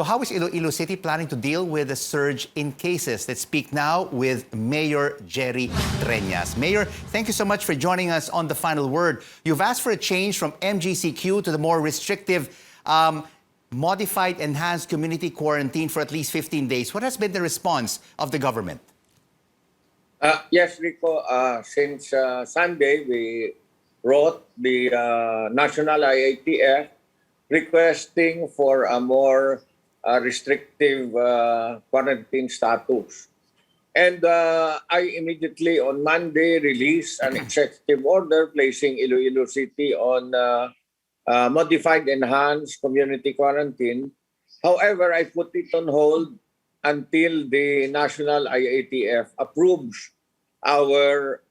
So how is Iloilo City planning to deal with the surge in cases? Let's speak now with Mayor Jerry Treñas. Mayor, thank you so much for joining us on The Final Word. You've asked for a change from MGCQ to the more restrictive modified enhanced community quarantine for at least 15 days. What has been the response of the government? Yes, Rico. Since Sunday, we wrote the National IATF requesting for a more restrictive quarantine status. And I immediately on Monday released an executive order placing Iloilo City on modified enhanced community quarantine. However, I put it on hold until the National IATF approves our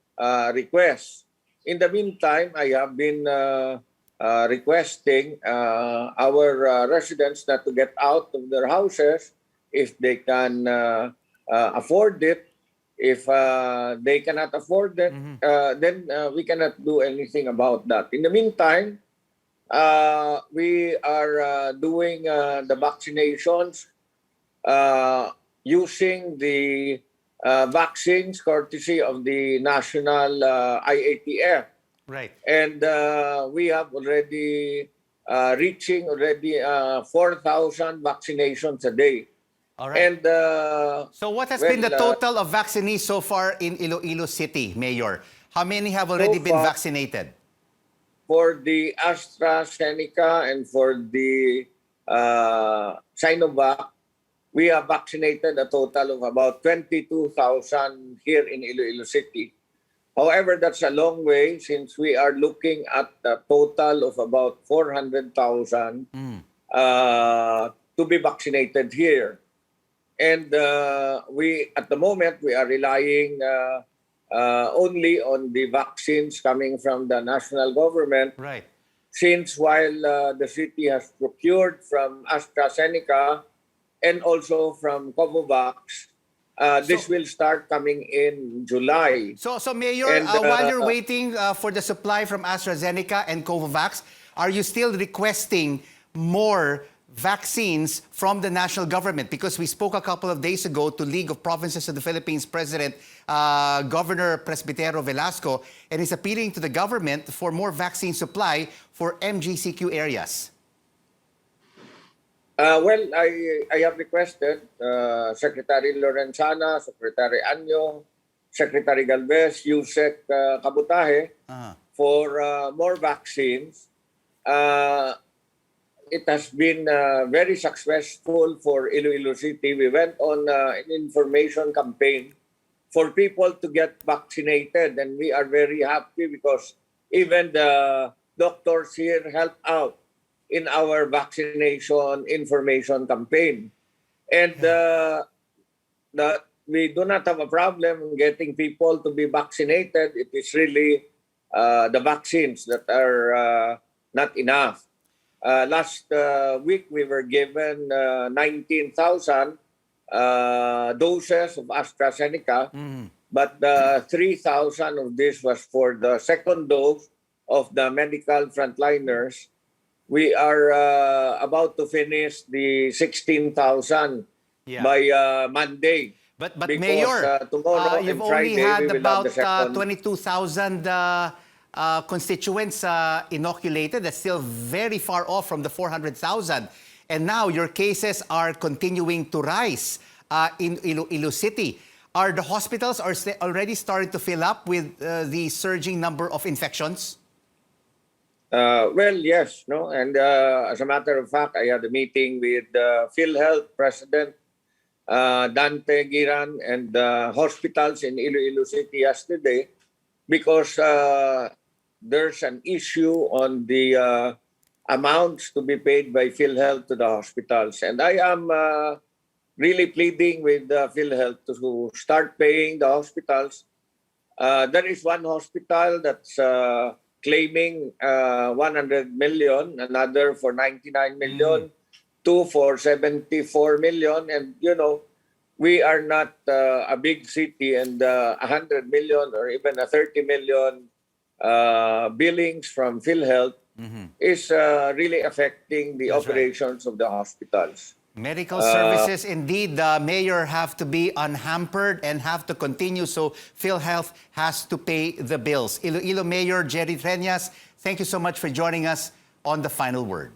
request. In the meantime, I have been requesting our residents not to get out of their houses if they can afford it. If they cannot afford it, then we cannot do anything about that. In the meantime, we are doing the vaccinations using the vaccines courtesy of the National IATF. Right. And we have already reaching already 4,000 vaccinations a day. All right. And so what has been the total of vaccinees so far in Iloilo City, Mayor? How many have already been vaccinated? For the AstraZeneca and for the Sinovac, we have vaccinated a total of about 22,000 here in Iloilo City. However, that's a long way since we are looking at a total of about 400,000 to be vaccinated here. And we, at the moment, we are relying only on the vaccines coming from the national government. Right. Since while the city has procured from AstraZeneca and also from Covovax, this will start coming in July. So Mayor, And, while you're waiting for the supply from AstraZeneca and Covovax, are you still requesting more vaccines from the national government? Because we spoke a couple of days ago to League of Provinces of the Philippines President, Governor Presbitero Velasco, and is appealing to the government for more vaccine supply for MGCQ areas. Well, I have requested Secretary Lorenzana, Secretary Anyo, Secretary Galvez, Yusek Kabutahe for more vaccines. It has been very successful for Iloilo City. We went on an information campaign for people to get vaccinated, and we are very happy because even the doctors here helped out in our vaccination information campaign. And we do not have a problem getting people to be vaccinated. It is really the vaccines that are not enough. Last week, we were given 19,000 doses of AstraZeneca, but 3,000 of this was for the second dose of the medical frontliners. We are about to finish the 16,000 by Monday. But because, Mayor, tomorrow you've and Friday, only had we will have the about second. 22,000 constituents inoculated. That's still very far off from the 400,000. And now your cases are continuing to rise in Iloilo City. Are the hospitals already starting to fill up with the surging number of infections? Well, yes, no, and as a matter of fact, I had a meeting with PhilHealth President Dante Giran and hospitals in Iloilo City yesterday because there's an issue on the amounts to be paid by PhilHealth to the hospitals, and I am really pleading with PhilHealth to start paying the hospitals. There is one hospital that's claiming 100 million, another for 99 million, two for 74 million. And, you know, we are not a big city, and 100 million or even a 30 million billings from PhilHealth is really affecting the operations of the hospitals. Medical services, indeed, the mayor have to be unhampered and have to continue. So PhilHealth has to pay the bills. Iloilo Mayor Jerry Treñas, thank you so much for joining us on The Final Word.